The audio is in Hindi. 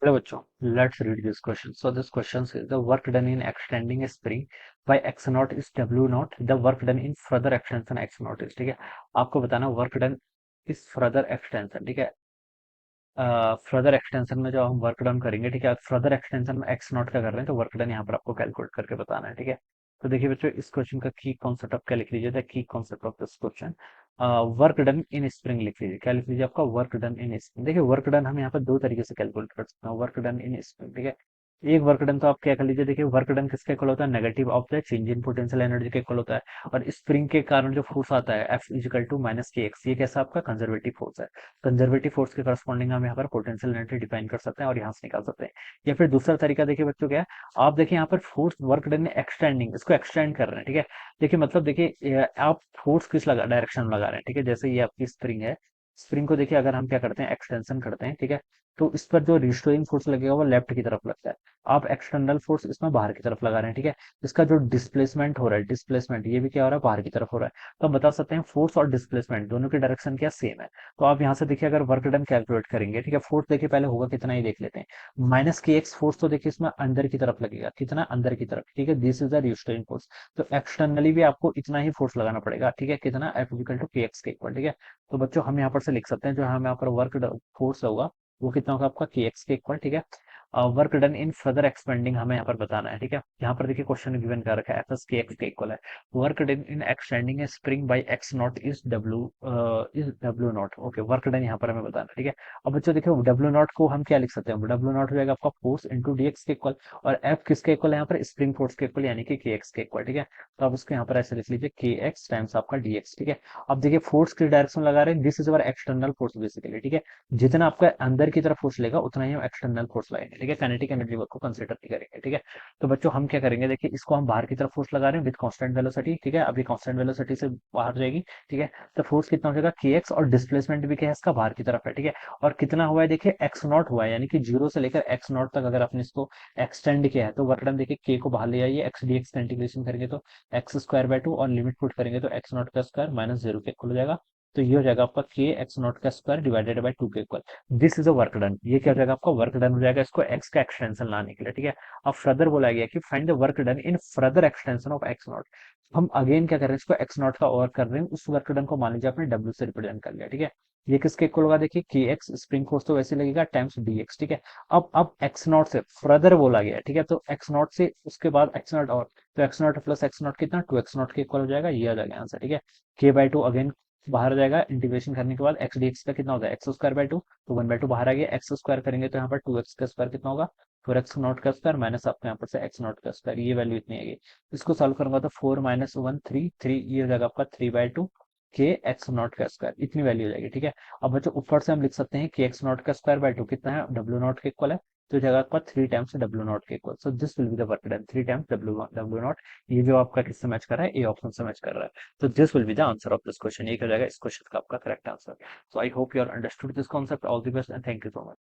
Hello बच्चों, let's read this question. So this question says the work done in extending a spring by x naught is w naught. The work done in further extension x naught is, ठीक है। आपको बताना वर्क डन इस फर्दर एक्सटेंशन, ठीक है। फर्दर एक्सटेंशन में जो हम वर्क डन करेंगे, ठीक है, फर्दर एक्सटेंशन में एक्स नॉट का कर रहे हैं तो वर्क डन यहाँ पर आपको कैलकुलेट करके बताना है, ठीक है। तो देखिए बच्चों, इस क्वेश्चन का की कॉन्सेप्ट आप क्या लिख लीजिए, the key concept of this question, work done in spring लिख लीजिए। क्या लिख लीजिए आपका वर्क डन इन स्प्रिंग। देखिए वर्क डन हम यहाँ पर दो तरीके से कैलकुलेट कर सकते हैं, वर्क डन इन स्प्रिंग, ठीक है। एक वर्क डन तो आप क्या कर लीजिए, देखिए वर्क डन किसके इक्वल होता है, negative of the change in potential energy के इक्वल होता है। और स्प्रिंग के कारण जो फोर्स आता है एफ इजिकल टू माइनस के एक्स, ये कैसा आपका कंजर्वेटिव फोर्स है। कंजर्वेटिव फोर्स के करस्पॉन्डिंग हम यहाँ पर पोटेंशियल एनर्जी डिफाइन कर सकते हैं और यहाँ से निकाल सकते हैं। या फिर दूसरा तरीका देखिए बच्चों क्या है, आप देखिए यहाँ पर फोर्स वर्क डन एक्सटेंडिंग, इसको एक्सटेंड कर रहे हैं, ठीक है। देखिए मतलब देखिए आप फोर्स किस लगा डायरेक्शन में लगा रहे हैं, ठीक है। जैसे ये आपकी स्प्रिंग है, स्प्रिंग को देखिए अगर हम क्या करते हैं एक्सटेंशन करते हैं, ठीक है, तो इस पर जो रिस्टोरिंग फोर्स लगेगा वो लेफ्ट की तरफ लगता है। आप एक्सटर्नल फोर्स इसमें बाहर की तरफ लगा रहे हैं, ठीक है। इसका जो डिस्प्लेसमेंट हो रहा है, डिस्प्लेसमेंट ये भी क्या हो रहा है, बाहर की तरफ हो रहा है। तो हम बता सकते हैं फोर्स और डिस्प्लेसमेंट दोनों की डायरेक्शन क्या सेम है। तो आप यहाँ से देखिए अगर वर्क डन कैलकुलेट करेंगे, ठीक है, फोर्स देखिए पहले होगा कितना ही देख लेते हैं। माइनस के एक्स फोर्स तो देखिए इसमें अंदर की तरफ लगेगा, कितना अंदर की तरफ, ठीक है, this is the restrain force. तो एक्सटर्नली भी आपको इतना ही फोर्स लगाना पड़ेगा, ठीक है, कितना एफ इक्वल टू के एक्स के इक्वल, ठीक है। तो बच्चों हम यहाँ पर से लिख सकते हैं जो हम यहाँ पर वर्क फोर्स होगा वो कितना होगा आपका के एक्स के इक्वल, ठीक है। Work done in further expanding हमें यहाँ पर बताना है, ठीक है। यहाँ पर देखिए क्वेश्चन गिवन कर रखा है एफ एस के एक्स के इक्वल है। Work done in extending a spring by X naught is W naught, okay. Work done यहाँ पर हमें बताना है, ठीक है। अब बच्चों देखिए डब्ल्यू नॉट को हम क्या लिख सकते हैं, डब्ल्यू नॉट हो जाएगा आपका फोर्स इंटू डी एक्स के इक्वल। और एफ किसके इक्वल है यहाँ पर, स्प्रिंग फोर्स के इक्वल यानी कि के एक्स के इक्वल, ठीक है। तो आप उसको यहाँ पर ऐसे लिख लीजिए के एक्स टाइम्स आपका डी एक्स, ठीक है। अब देखिए फोर्स किस डायरेक्शन में लगा रहे हैं, this is our external force basically, ठीक है। जितना आपका अंदर की तरफ फोर्स लेगा उतना ही हम एक्सटर्नल फोर्स लगाएंगे, ठीक है। काइनेटिक एनर्जी वर्क को कंसीडर नहीं करेंगे, ठीक है। तो बच्चों हम क्या करेंगे, देखिए इसको हम बाहर की तरफ फोर्स लगा रहे हैं विद कांस्टेंट वेलोसिटी, ठीक है। अभी कांस्टेंट वेलोसिटी से बाहर जाएगी, ठीक है। तो फोर्स कितना हो जाएगा के एक्स, और डिस्प्लेसमेंट भी क्या है इसका बाहर की तरफ है, ठीक है। और कितना हुआ है देखिए एक्स नॉट हुआ है, यानी कि जीरो से लेकर एक्स नॉट तक अगर आपने इसको एक्सटेंड किया है तो वर्क डन देखिए के को बाहर ले आइए, एक्स डी एक्स का इंटीग्रेशन करेंगे तो एक्स स्क्वायर बाय टू, और लिमिट पुट करेंगे तो एक्स नॉट का स्क्वायर माइनस जीरो के इक्वल हो जाएगा। तो ये हो जाएगा आपका के एक्स नॉट का स्क्वायर डिवाइडेड बाय टू के equal. This is a work done. ये क्या हो जाएगा आपका वर्क डन हो जाएगा, इसको एक्स का एक्सटेंशन लाने के लिए, ठीक है। अब फर्दर बोला गया कि find the work done in further extension of x not. हम अगेन क्या कर रहे हैं, इसको एक्स नॉट का ओवर कर रहे हैं, उस वर्क डन को मान लीजिए आपने डब्ल्यू से रिप्रेजेंट कर लिया, ठीक है। ये किसके इक्वल होगा, देखिए के एक्स स्प्रिंग फोर्स तो वैसे लगेगा टाइम्स डी एक्स, ठीक है। अब एक्स नॉट से फर्दर बोला गया, ठीक है, तो एक्स नॉट से उसके बाद एक्स नॉट और, तो x not plus x not कितना, टू एक्स नॉट के इक्वल हो जाएगा, ये आ जाएगा आंसर, ठीक है। के बाई टू अगेन बाहर जाएगा, इंटीग्रेशन करने के बाद एक्स डी एक्स का कितना होता है एक्स स्क्वायर बाय टू, तो वन बाय टू बाहर आ गया, एक्स स्क्वायर करेंगे तो यहाँ पर टू एक्स का स्क्वायर कितना होगा, फोर एक्स नॉट का स्क्वायर माइनस आपको यहाँ पर से एक्स नॉट का स्क्वायर, ये वैल्यू इतनी आएगी। इसको सॉल्व करूंगा तो four minus one three, three ये हो जाएगा आपका थ्री बाय टू के एक्स नॉट का स्क्वायर, इतनी वैल्यू हो जाएगी, ठीक है। अब बच्चों ऊपर से हम लिख सकते हैं कि एक्स नॉट का स्क्वायर बाय टू कितना है, डब्ल्यू नॉट के इक्वल है। तो जगह आपका थ्री टाइम्स डब्ल्यू नॉट के equal, so this will be the work done three times W W not. ये जो आपका किससे मैच कर रहा है, ए ऑप्शन से मैच कर रहा है। तो this will be the answer of this question, ये हो जाएगा इस क्वेश्चन का आपका correct answer. So I hope you are understood this concept. All the best and thank you so much.